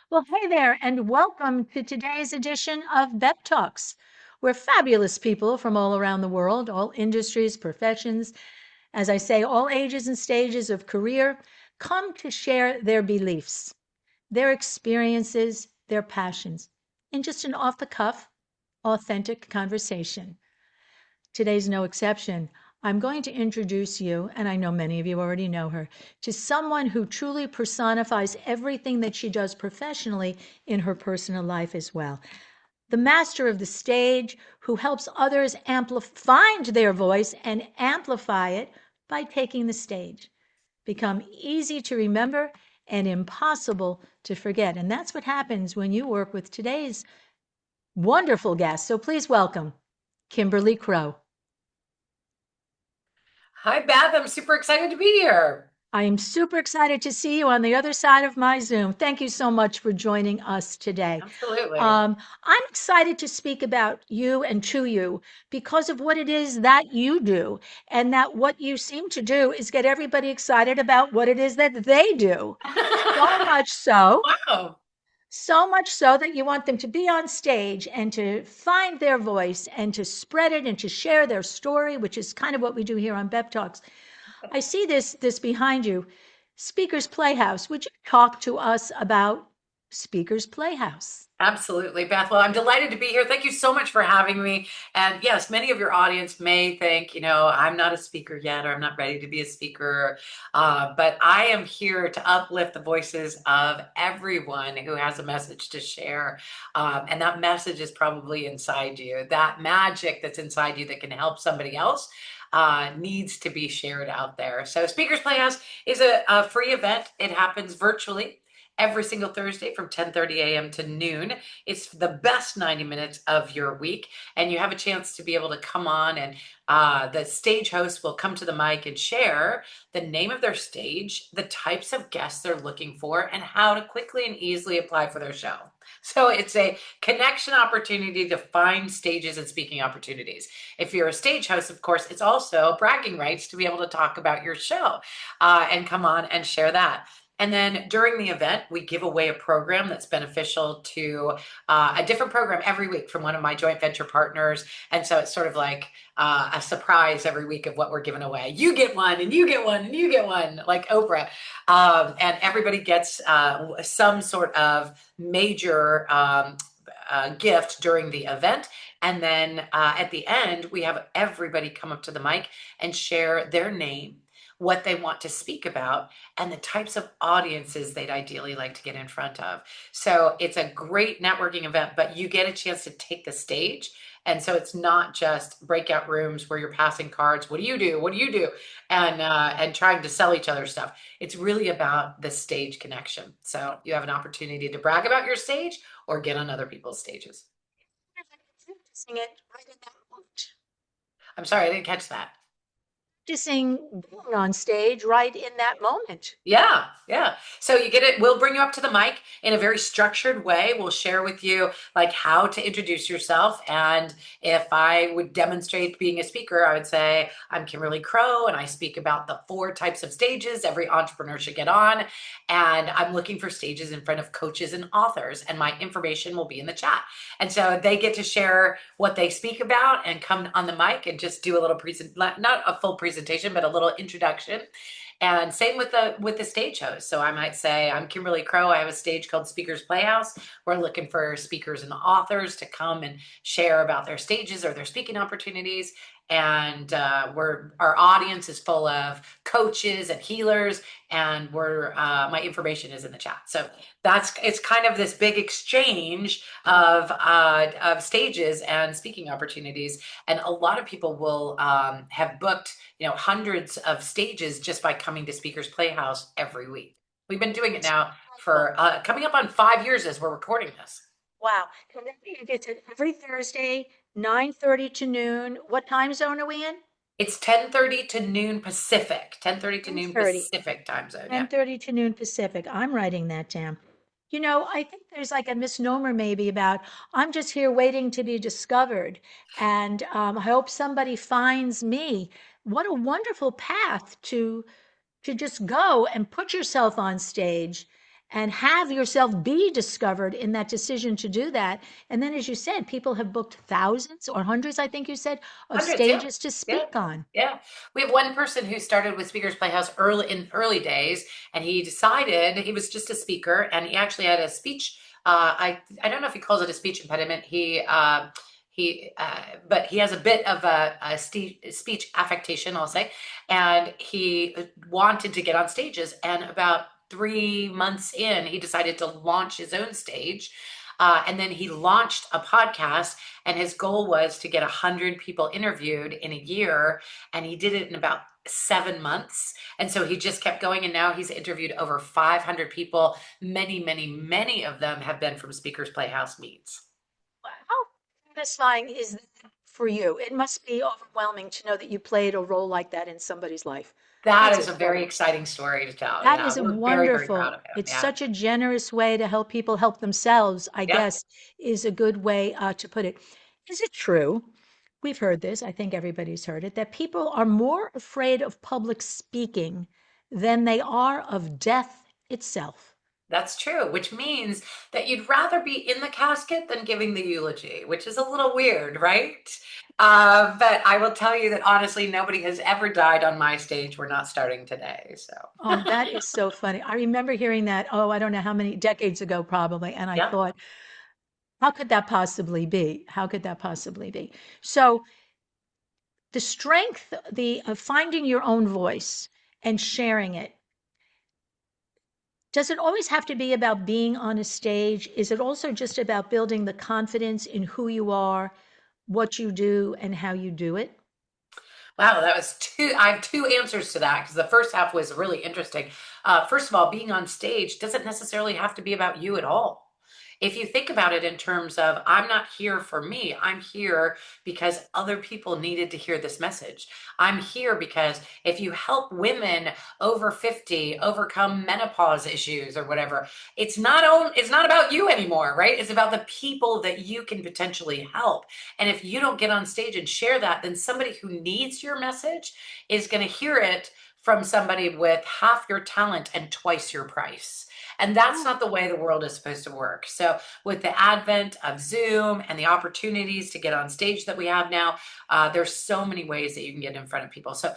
Well, hey there, and welcome to today's edition of BEP Talks, where fabulous people from all around the world, all industries, professions, as I say, all ages and stages of career, come to share their beliefs, their experiences, their passions in just an off the cuff, authentic conversation. Today's no exception. I'm going to introduce you, and I know many of you already know her, to someone who truly personifies everything that she does professionally in her personal life as well. The master of the stage who helps others find their voice and amplify it by taking the stage. Become easy to remember and impossible to forget. And that's what happens when you work with today's wonderful guest. So please welcome Kimberly Crowe. Hi, Beth. I'm super excited to be here. I am super excited to see you on the other side of my Zoom. Thank you so much for joining us today. Absolutely. I'm excited to speak about you and to you because of what it is that you do, and that what you seem to do is get everybody excited about what it is that they do. So much so, Wow. so much so that you want them to be on stage and to find their voice and to spread it and to share their story, which is kind of what we do here on BEP Talks. I see this behind you. Speakers Playhouse. Would you talk to us about Speakers Playhouse? Absolutely, Beth. Well, I'm delighted to be here. Thank you so much for having me. And yes, many of your audience may think, I'm not a speaker yet, or I'm not ready to be a speaker. But I am here to uplift the voices of everyone who has a message to share. And that message is probably inside you. That magic that's inside you that can help somebody else needs to be shared out there. So Speakers Playhouse is a free event. It happens virtually every single Thursday from 10:30 a.m. to noon. It's the best 90 minutes of your week, and you have a chance to be able to come on, and the stage host will come to the mic and share the name of their stage, the types of guests they're looking for, and how to quickly and easily apply for their show. So it's a connection opportunity to find stages and speaking opportunities. If you're a stage host, of course, it's also bragging rights to be able to talk about your show and come on and share that. And then during the event, we give away a program that's beneficial to a different program every week from one of my joint venture partners. And so it's sort of like a surprise every week of what we're giving away. You get one, and you get one, and you get one, like Oprah. And everybody gets some sort of major gift during the event. And then at the end, we have everybody come up to the mic and share their name, what they want to speak about, and the types of audiences they'd ideally like to get in front of. So it's a great networking event, but you get a chance to take the stage. And so it's not just breakout rooms where you're passing cards. What do you do? What do you do? And trying to sell each other stuff. It's really about the stage connection. So you have an opportunity to brag about your stage or get on other people's stages. Practicing it right in that moment. I'm sorry, I didn't catch that. Practicing being on stage right in that moment. Yeah, yeah. So you get it. We'll bring you up to the mic in a very structured way. We'll share with you like how to introduce yourself. And if I would demonstrate being a speaker, I would say, I'm Kimberly Crowe, and I speak about the 4 types of stages every entrepreneur should get on. And I'm looking for stages in front of coaches and authors, and my information will be in the chat. And so they get to share what they speak about and come on the mic and just do a little not a full presentation, but a little introduction. And same with the stage host. So I might say, I'm Kimberly Crowe. I have a stage called Speakers Playhouse. We're looking for speakers and authors to come and share about their stages or their speaking opportunities. And our audience is full of coaches and healers, and my information is in the chat. So it's kind of this big exchange of stages and speaking opportunities. And a lot of people will have booked hundreds of stages just by coming to Speakers Playhouse every week. We've been doing it now for coming up on 5 years as we're recording this. Wow. And then it's every Thursday, 9:30 to noon. What time zone are we in? It's 10:30 to noon Pacific. 10:30 to noon 10:30. Pacific time zone. Yeah. 10:30 to noon Pacific. I'm writing that down. I think there's like a misnomer maybe about I'm just here waiting to be discovered, and I hope somebody finds me. What a wonderful path to just go and put yourself on stage and have yourself be discovered in that decision to do that. And then, as you said, people have booked thousands or hundreds, I think you said, of Hundreds, yeah. stages to Yeah. speak on. Yeah. We have one person who started with Speakers Playhouse early days, and he decided he was just a speaker, and he actually had a speech. I don't know if he calls it a speech impediment. But he has a bit of a speech affectation, I'll say, and he wanted to get on stages. And about 3 months in, he decided to launch his own stage. And then he launched a podcast, and his goal was to get 100 people interviewed in a year. And he did it in about 7 months. And so he just kept going. And now he's interviewed over 500 people. Many, many, many of them have been from Speakers Playhouse meets. How satisfying is that for you? It must be overwhelming to know that you played a role like that in somebody's life. That That's is a very incredible. exciting story to tell. That Yeah, is we're very, very proud wonderful. of him. It's Yeah. such a generous way to help people help themselves, I Yeah. guess, is a good way to put it. Is it true? We've heard this, I think everybody's heard it, that people are more afraid of public speaking than they are of death itself. That's true, which means that you'd rather be in the casket than giving the eulogy, which is a little weird, right? But I will tell you that honestly, nobody has ever died on my stage. We're not starting today. So, Oh, that is so funny. I remember hearing that, oh, I don't know how many decades ago, probably. And I yeah. thought, how could that possibly be? How could that possibly be? So the strength, the of finding your own voice and sharing it, does it always have to be about being on a stage? Is it also just about building the confidence in who you are, what you do, and how you do it? Wow, that was two. I have two answers to that because the first half was really interesting. First of all, being on stage doesn't necessarily have to be about you at all. If you think about it in terms of, I'm not here for me, I'm here because other people needed to hear this message. I'm here because if you help women over 50 overcome menopause issues or whatever, it's not about you anymore, right? It's about the people that you can potentially help. And if you don't get on stage and share that, then somebody who needs your message is going to hear it from somebody with half your talent and twice your price. And that's Oh, not the way the world is supposed to work. So, with the advent of Zoom and the opportunities to get on stage that we have now, there's so many ways that you can get in front of people. So,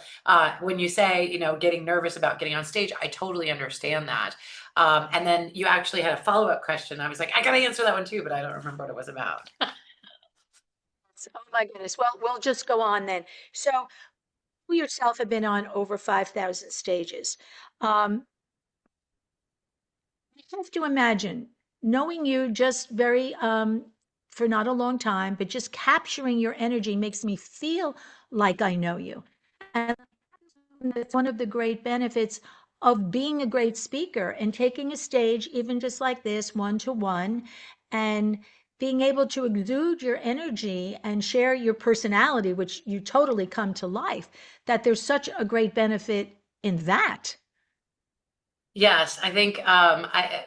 when you say, getting nervous about getting on stage, I totally understand that. And then you actually had a follow up question. I was like, I got to answer that one too, but I don't remember what it was about. oh my goodness. Well, we'll just go on then. So you yourself have been on over 5,000 stages. Um, I have to imagine knowing you just very, for not a long time, but just capturing your energy makes me feel like I know you. And that's one of the great benefits of being a great speaker and taking a stage, even just like this, one to one, and being able to exude your energy and share your personality, which you totally come to life, that there's such a great benefit in that. Yes, I think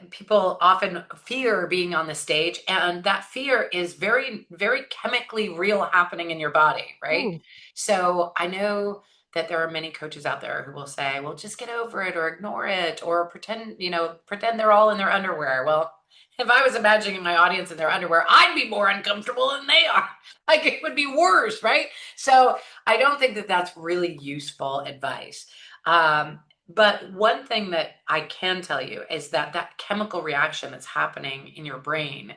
people often fear being on the stage, and that fear is very, very chemically real happening in your body, right? Ooh. So I know that there are many coaches out there who will say, well, just get over it or ignore it or pretend they're all in their underwear. Well, if I was imagining my audience in their underwear, I'd be more uncomfortable than they are. Like it would be worse, right? So I don't think that that's really useful advice. But one thing that I can tell you is that that chemical reaction that's happening in your brain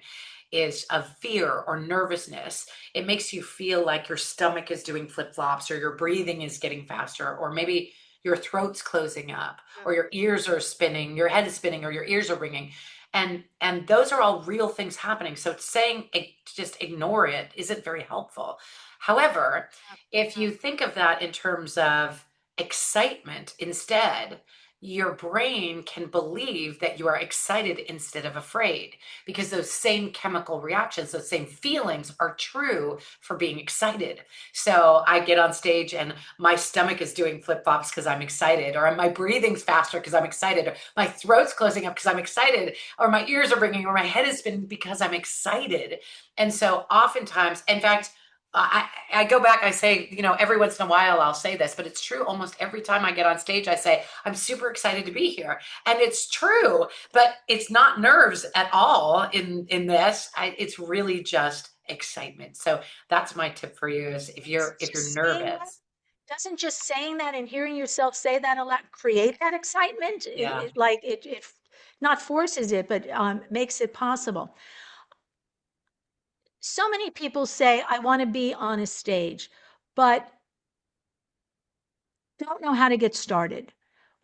is of fear or nervousness. It makes you feel like your stomach is doing flip flops or your breathing is getting faster, or maybe your throat's closing up or your ears are spinning, your head is spinning or your ears are ringing. And those are all real things happening. So saying just ignore it isn't very helpful. However, if you think of that in terms of excitement instead, your brain can believe that you are excited instead of afraid because those same chemical reactions, those same feelings are true for being excited. So I get on stage and my stomach is doing flip flops because I'm excited, or my breathing's faster because I'm excited, or my throat's closing up because I'm excited, or my ears are ringing, or my head is spinning because I'm excited. And so oftentimes, in fact, I go back, I say, every once in a while I'll say this, but it's true. Almost every time I get on stage, I say, I'm super excited to be here. And it's true, but it's not nerves at all in this. It's really just excitement. So that's my tip for you is if you're Just saying that, nervous. doesn't just saying that and hearing yourself say that a lot create that excitement? Yeah, It not forces it, but makes it possible. So many people say, I want to be on a stage, but don't know how to get started.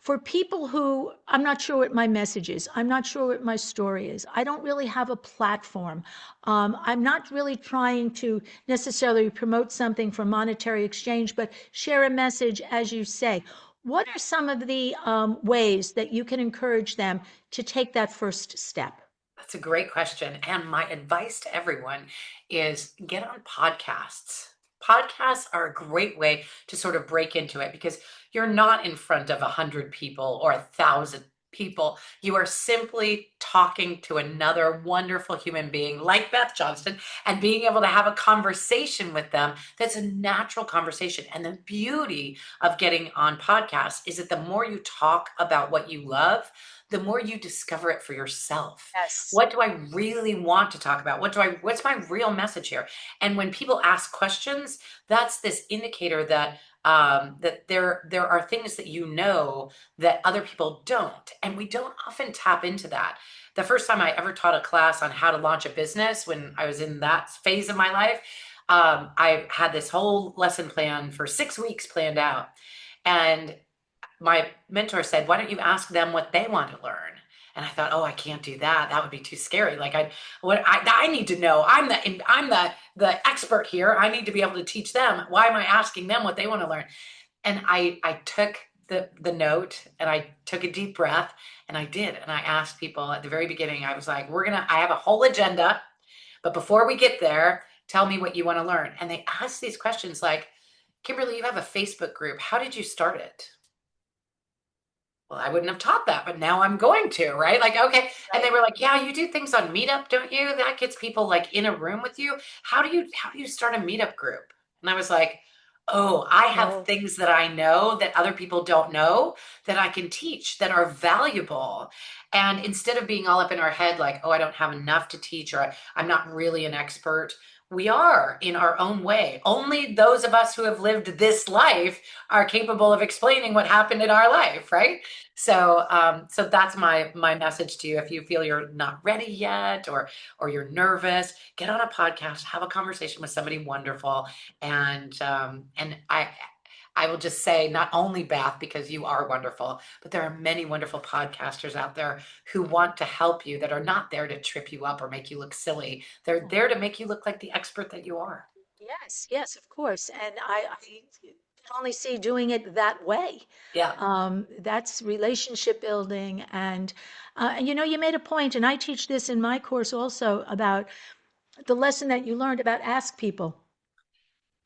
For people who, I'm not sure what my message is, I'm not sure what my story is, I don't really have a platform. I'm not really trying to necessarily promote something for monetary exchange, but share a message, as you say. What are some of the ways that you can encourage them to take that first step? that's a great question. And my advice to everyone is get on podcasts. Podcasts are a great way to sort of break into it because you're not in front of 100 people or 1,000 people. You are simply talking to another wonderful human being like Beth Johnston and being able to have a conversation with them that's a natural conversation. And the beauty of getting on podcasts is that the more you talk about what you love, the more you discover it for yourself. Yes. What do I really want to talk about? What's my real message here? And when people ask questions, that's this indicator that that there are things that that other people don't, and we don't often tap into that. The first time I ever taught a class on how to launch a business, when I was in that phase of my life, I had this whole lesson plan for 6 weeks planned out, and my mentor said, why don't you ask them what they want to learn? And I thought, oh, I can't do that. That would be too scary. Like I need to know. I'm the expert here. I need to be able to teach them. Why am I asking them what they want to learn? And I took the note and I took a deep breath and I did. And I asked people at the very beginning, I was like, I have a whole agenda, but before we get there, tell me what you want to learn. And they asked these questions like, Kimberly, you have a Facebook group. How did you start it? Well, I wouldn't have taught that, but now I'm going to, right? Like, okay. And they Right. were like, yeah, you do things on Meetup, don't you? That gets people like in a room with you. How do you start a Meetup group? And I was like, oh, I have Oh, things that I know that other people don't know that I can teach that are valuable. And instead of being all up in our head, like, oh, I don't have enough to teach, or I'm not really an expert, we are in our own way. Only those of us who have lived this life are capable of explaining what happened in our life, right? So that's my message to you. If you feel you're not ready yet, or you're nervous, get on a podcast, have a conversation with somebody wonderful, and I will just say, not only Beth, because you are wonderful, but there are many wonderful podcasters out there who want to help you, that are not there to trip you up or make you look silly. They're there to make you look like the expert that you are. yes, yes, of course. And I can only see doing it that way. Yeah. That's relationship building. And you made a point, and I teach this in my course also about the lesson that you learned about ask people,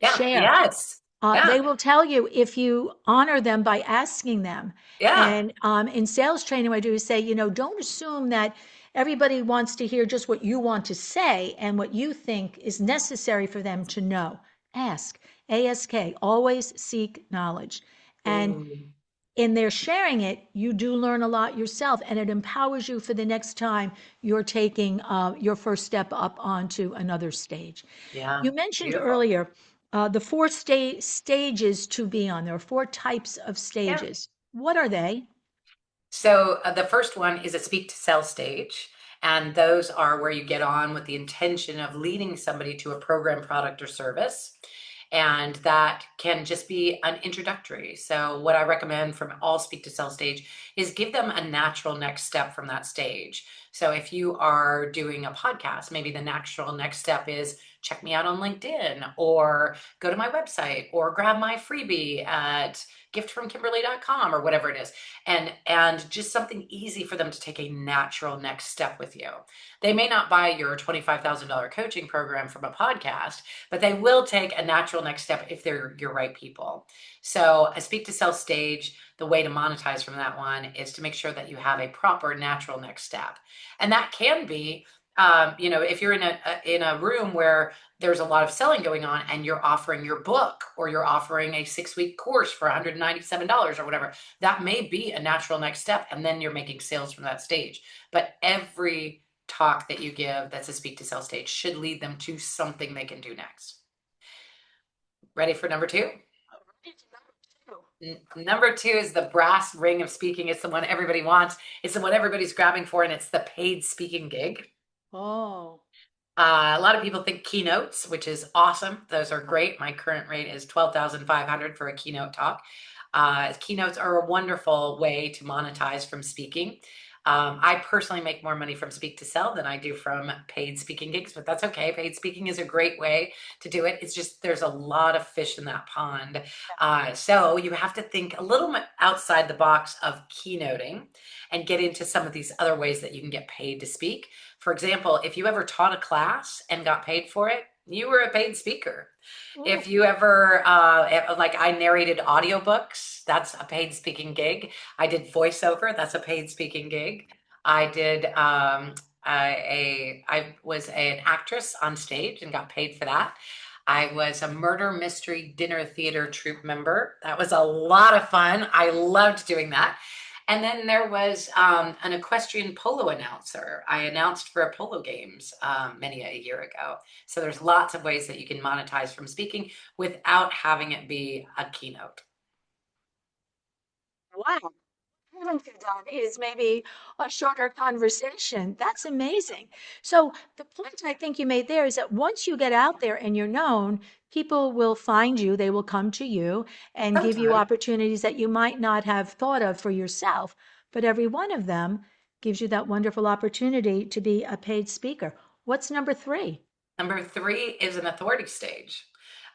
Yeah. share. Yes. Yeah. They will tell you if you honor them by asking them. Yeah. And in sales training, what I do is say, don't assume that everybody wants to hear just what you want to say and what you think is necessary for them to know. Ask, ask, always seek knowledge. And Ooh, in their sharing it, you do learn a lot yourself, and it empowers you for the next time you're taking your first step up onto another stage. yeah. You mentioned Beautiful. earlier the four stages to be on. There are four types of Yeah. stages. What are they? So the first one is a speak to sell stage. And those are where you get on with the intention of leading somebody to a program, product, or service. And that can just be an introductory. So, what I recommend from all speak to sell stage is give them a natural next step from that stage. So, if you are doing a podcast, maybe the natural next step is check me out on LinkedIn, or go to my website, or grab my freebie at giftfromkimberly.com, or whatever it is, and just something easy for them to take a natural next step with you. They may not buy your $25,000 coaching program from a podcast, but they will take a natural next step if they're your right people. So a speak to sell stage, the way to monetize from that one is to make sure that you have a proper natural next step. And that can be if you're in a room where there's a lot of selling going on and you're offering your book or you're offering a 6-week course for $197 or whatever, that may be a natural next step. And then you're making sales from that stage. But every talk that you give that's a speak to sell stage should lead them to something they can do next. Ready for number two? Number two is the brass ring of speaking. It's the one everybody wants. It's the one everybody's grabbing for, and it's the paid speaking gig. Oh, A lot of people think keynotes, which is awesome. Those are great. My current rate is $12,500 for a keynote talk. Keynotes are a wonderful way to monetize from speaking. I personally make more money from speak to sell than I do from paid speaking gigs, but that's okay. Paid speaking is a great way to do it. It's just there's a lot of fish in that pond. So you have to think a little bit outside the box of keynoting and get into some of these other ways that you can get paid to speak. For example, if you ever taught a class and got paid for it, you were a paid speaker. If you ever, like I narrated audiobooks, that's a paid speaking gig. I did voiceover, that's a paid speaking gig. I did, I was an actress on stage and got paid for that. I was a murder mystery dinner theater troupe member. That was a lot of fun. I loved doing that. And then there was an equestrian polo announcer. I announced for polo games many a year ago. So there's lots of ways that you can monetize from speaking without having it be a keynote. wow. Haven't you done is maybe a shorter conversation. That's amazing. So the point I think you made there is that once you get out there and you're known, people will find you, they will come to you and give you Sometimes. opportunities that you might not have thought of for yourself. But every one of them gives you that wonderful opportunity to be a paid speaker. What's number three? Number three is an authority stage,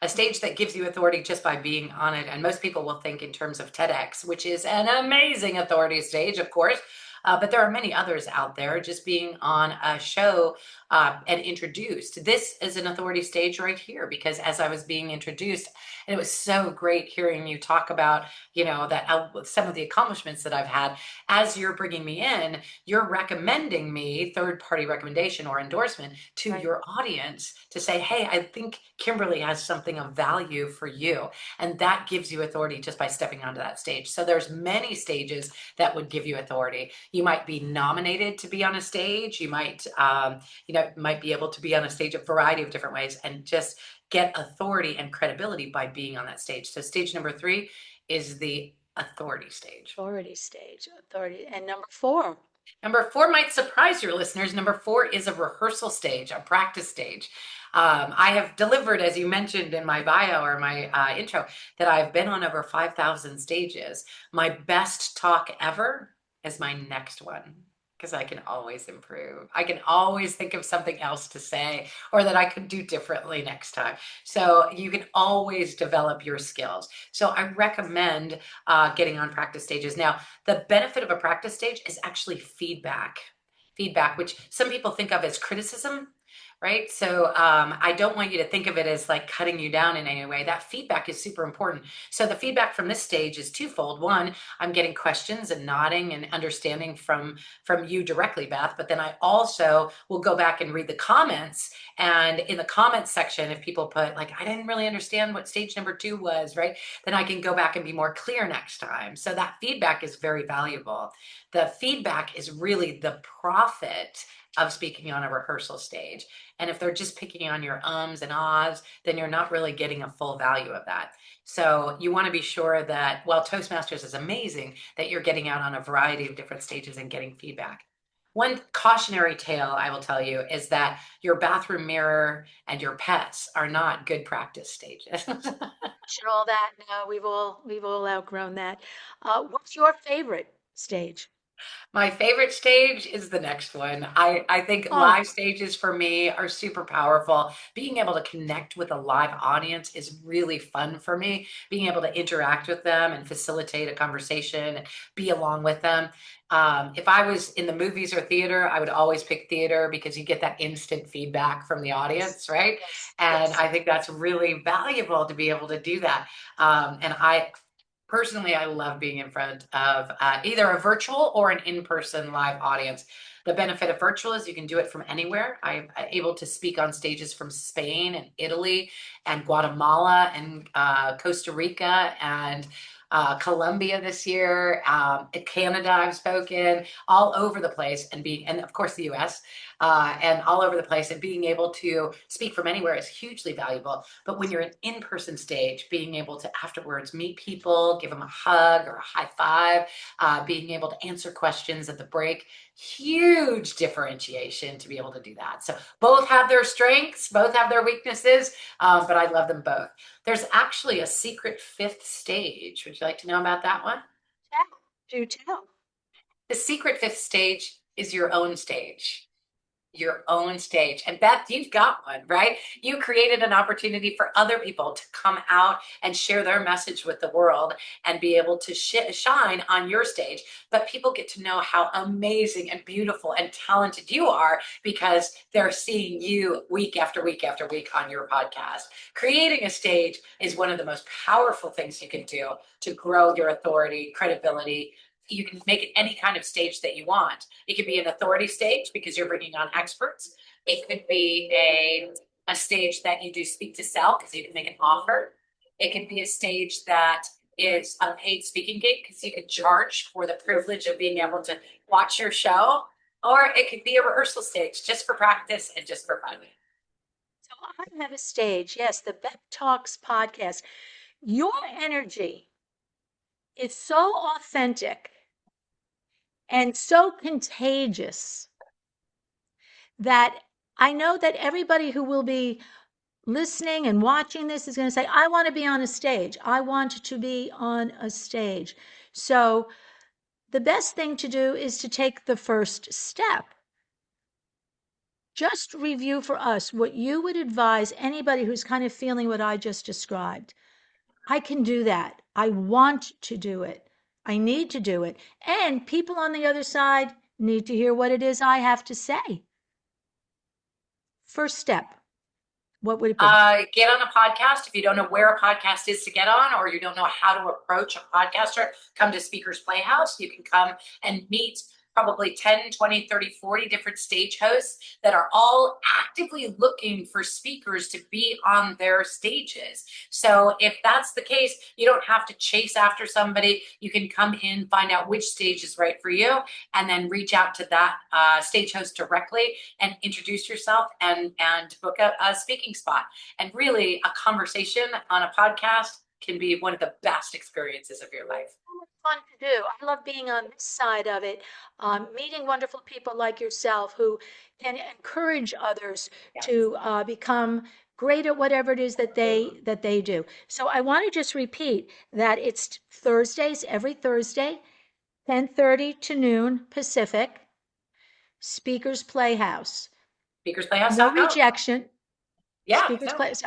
a stage that gives you authority just by being on it. And most people will think in terms of TEDx, which is an amazing authority stage, of course. But there are many others out there. Just being on a show and introduced. This is an authority stage right here because as I was being introduced, and it was so great hearing you talk about, that some of the accomplishments that I've had. As you're bringing me in, you're recommending me, third party recommendation or endorsement to Right. your audience to say, hey, I think Kimberly has something of value for you. And that gives you authority just by stepping onto that stage. So there's many stages that would give you authority. You might be nominated to be on a stage. You might be able to be on a stage a variety of different ways and just get authority and credibility by being on that stage. So stage number three is the authority stage. Authority stage, authority. And number four. Number four might surprise your listeners. Number four is a rehearsal stage, a practice stage. I have delivered, as you mentioned in my bio or my intro, that I've been on over 5,000 stages. My best talk ever is my next one because I can always improve. I can always think of something else to say or that I could do differently next time. So you can always develop your skills. So I recommend getting on practice stages. Now, the benefit of a practice stage is actually feedback, which some people think of as criticism, right? So I don't want you to think of it as like cutting you down in any way. That feedback is super important. So the feedback from this stage is twofold. One, I'm getting questions and nodding and understanding from you directly, Beth, but then I also will go back and read the comments. And in the comments section, if people put like, I didn't really understand what stage number two was, right? Then I can go back and be more clear next time. So that feedback is very valuable. The feedback is really the profit of speaking on a rehearsal stage. And if they're just picking on your ums and ahs, then you're not really getting a full value of that. So you want to be sure that while Toastmasters is amazing, that you're getting out on a variety of different stages and getting feedback. One cautionary tale I will tell you is that your bathroom mirror and your pets are not good practice stages. And all that. No, we've all outgrown that. What's your favorite stage? My favorite stage is the next one. I think Oh, live stages for me are super powerful. Being able to connect with a live audience is really fun for me. Being able to interact with them and facilitate a conversation and be along with them. If I was in the movies or theater, I would always pick theater because you get that instant feedback from the yes, audience, right? yes, And yes. I think that's really valuable to be able to do that. And I personally, I love being in front of either a virtual or an in-person live audience. The benefit of virtual is you can do it from anywhere. I'm able to speak on stages from Spain and Italy and Guatemala and Costa Rica and Colombia this year, Canada. I've spoken all over the place, and of course the U.S. And all over the place, and being able to speak from anywhere is hugely valuable. But when you're an in-person stage, being able to afterwards meet people, give them a hug or a high five, being able to answer questions at the break, huge differentiation to be able to do that. So both have their strengths, both have their weaknesses, but I love them both. There's actually a secret fifth stage. Would you like to know about that one? Do tell. The secret fifth stage is your own stage. Your own stage. And Beth, you've got one, right? You created an opportunity for other people to come out and share their message with the world and be able to shine on your stage. But people get to know how amazing and beautiful and talented you are because they're seeing you week after week after week on your podcast. Creating a stage is one of the most powerful things you can do to grow your authority, credibility. You can make it any kind of stage that you want. It could be an authority stage because you're bringing on experts. It could be a stage that you do speak to sell because you can make an offer. It could be a stage that is a paid speaking gig because you could charge for the privilege of being able to watch your show. Or it could be a rehearsal stage just for practice and just for fun. So I have a stage, yes, the BEP Talks podcast. Your energy is so authentic and so contagious that I know that everybody who will be listening and watching this is going to say, I want to be on a stage. I want to be on a stage. So the best thing to do is to take the first step. Just review for us what you would advise anybody who's kind of feeling what I just described. I can do that. I want to do it. I need to do it. And people on the other side need to hear what it is I have to say. First step, what would it be? Get on a podcast. If you don't know where a podcast is to get on, or you don't know how to approach a podcaster, come to Speakers Playhouse. You can come and meet probably 10, 20, 30, 40 different stage hosts that are all actively looking for speakers to be on their stages. So if that's the case, you don't have to chase after somebody. You can come in, find out which stage is right for you, and then reach out to that stage host directly and introduce yourself and book a speaking spot. And really, a conversation on a podcast can be one of the best experiences of your life. Fun to do. I love being on this side of it, meeting wonderful people like yourself who can encourage others Yes. to become great at whatever it is that they do. So I want to just repeat that it's Thursdays, every Thursday, 10:30 to noon Pacific, Speakers Playhouse. No Speakersplayhouse.com. rejection. Yeah, Speakers no. Playhouse.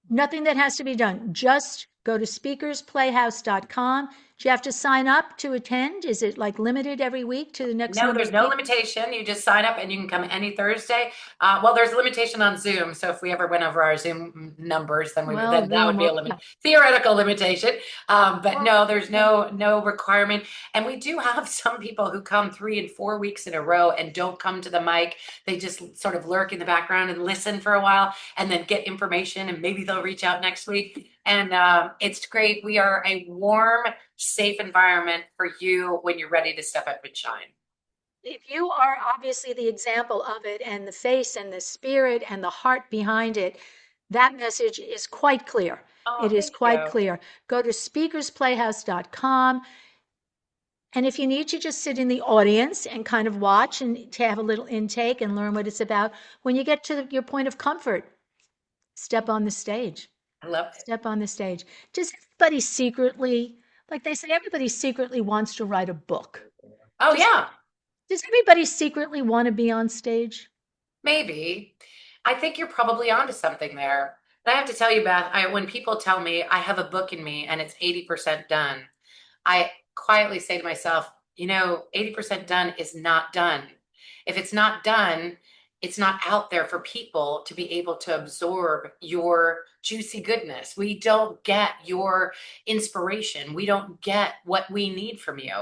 Nothing that has to be done. Just go to speakersplayhouse.com. Do you have to sign up to attend? Is it like limited every week to the next No, number there's of no people? limitation. You just sign up and you can come any Thursday. Well, there's a limitation on Zoom. So if we ever went over our Zoom numbers, then then that would be a theoretical limitation. But no, there's no requirement. And we do have some people who come 3 and 4 weeks in a row and don't come to the mic. They just sort of lurk in the background and listen for a while and then get information, and maybe they'll reach out next week. And it's great. We are a warm, safe environment for you when you're ready to step up and shine. If you are obviously the example of it and the face and the spirit and the heart behind it, that message is quite clear. Oh, it is thank quite you. clear. Go to speakersplayhouse.com. And if you need to just sit in the audience and kind of watch and to have a little intake and learn what it's about, when you get to your point of comfort, step on the stage. I love it. Step on the stage. Does everybody secretly, like they say, everybody secretly wants to write a book? Oh, yeah. Does everybody secretly want to be on stage? Maybe. I think you're probably onto something there. But I have to tell you, Beth, when people tell me I have a book in me and it's 80% done, I quietly say to myself, 80% done is not done. If it's not done, it's not out there for people to be able to absorb your juicy goodness. We don't get your inspiration. We don't get what we need from you.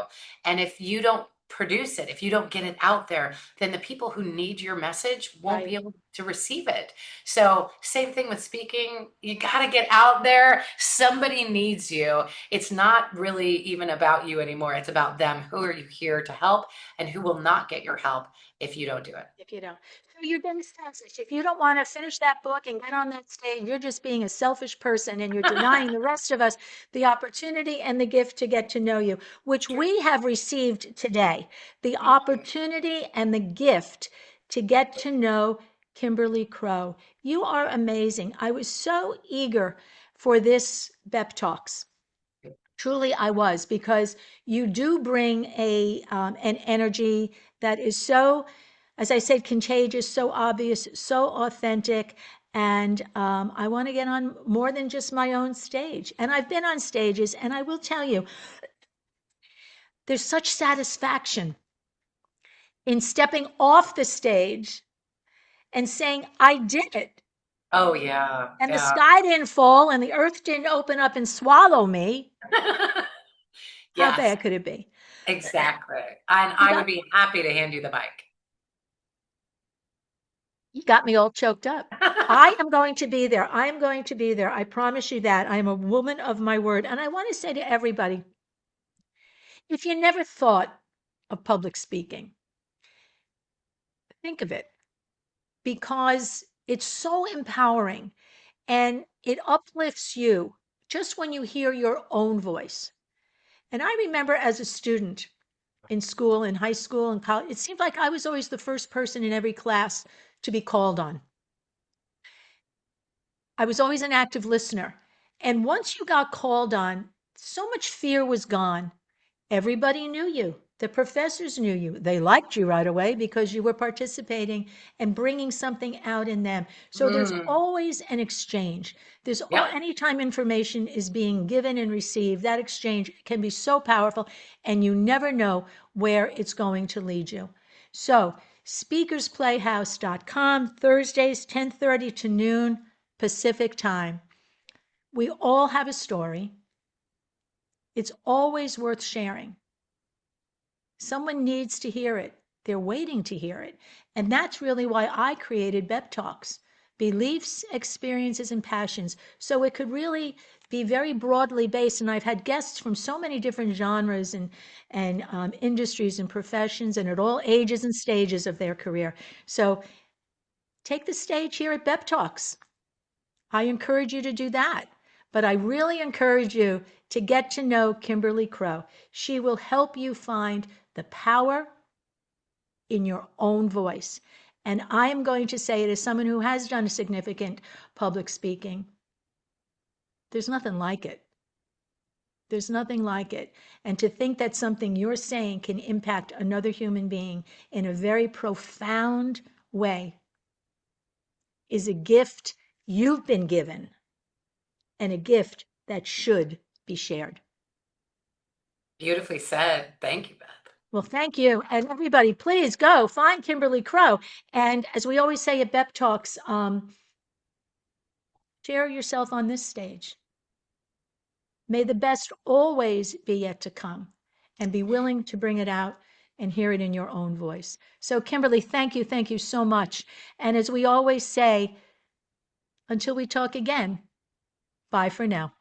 And if you don't produce it, if you don't get it out there, then the people who need your message won't Right. be able to receive it. So, same thing with speaking. You got to get out there. Somebody needs you. It's not really even about you anymore. It's about them. Who are you here to help, and who will not get your help if you don't do it? If you don't. So you're being selfish. If you don't want to finish that book and get on that stage, you're just being a selfish person and you're denying the rest of us the opportunity and the gift to get to know you, which True. we have received today. The Thank you. opportunity and the gift to get to know Kimberly Crowe. You are amazing. I was so eager for this BEP Talks. Truly, I was, because you do bring an energy that is so, as I said, contagious, so obvious, so authentic. And I want to get on more than just my own stage. And I've been on stages, and I will tell you, there's such satisfaction in stepping off the stage and saying, I did it. Oh, yeah. And the Yeah. sky didn't fall, and the earth didn't open up and swallow me. How Yes, bad could it be? exactly. And You I would got be happy to hand you the mic. You got me all choked up. I am going to be there. I am going to be there. I promise you that. I am a woman of my word. And I want to say to everybody, if you never thought of public speaking, think of it, because it's so empowering and it uplifts you just when you hear your own voice. And I remember as a student in school, in high school and college, it seemed like I was always the first person in every class to be called on. I was always an active listener. And once you got called on, so much fear was gone. Everybody knew you. The professors knew you. They liked you right away because you were participating and bringing something out in them. So there's Mm, always an exchange. yep. Anytime information is being given and received, that exchange can be so powerful, and you never know where it's going to lead you. So, speakersplayhouse.com, Thursdays, 10:30 to noon Pacific time. We all have a story. It's always worth sharing. Someone needs to hear it. They're waiting to hear it. And that's really why I created BEP Talks, beliefs, experiences, and passions. So it could really be very broadly based. And I've had guests from so many different genres and industries and professions, and at all ages and stages of their career. So take the stage here at BEP Talks. I encourage you to do that. But I really encourage you to get to know Kimberly Crowe. She will help you find the power in your own voice. And I am going to say it as someone who has done significant public speaking. There's nothing like it. There's nothing like it. And to think that something you're saying can impact another human being in a very profound way is a gift you've been given, and a gift that should be shared. Beautifully said. Thank you, Beth. Well, thank you. And everybody, please go find Kimberly Crowe. And as we always say at BEP Talks, share yourself on this stage. May the best always be yet to come, and be willing to bring it out and hear it in your own voice. So, Kimberly, thank you so much. And as we always say, until we talk again, bye for now.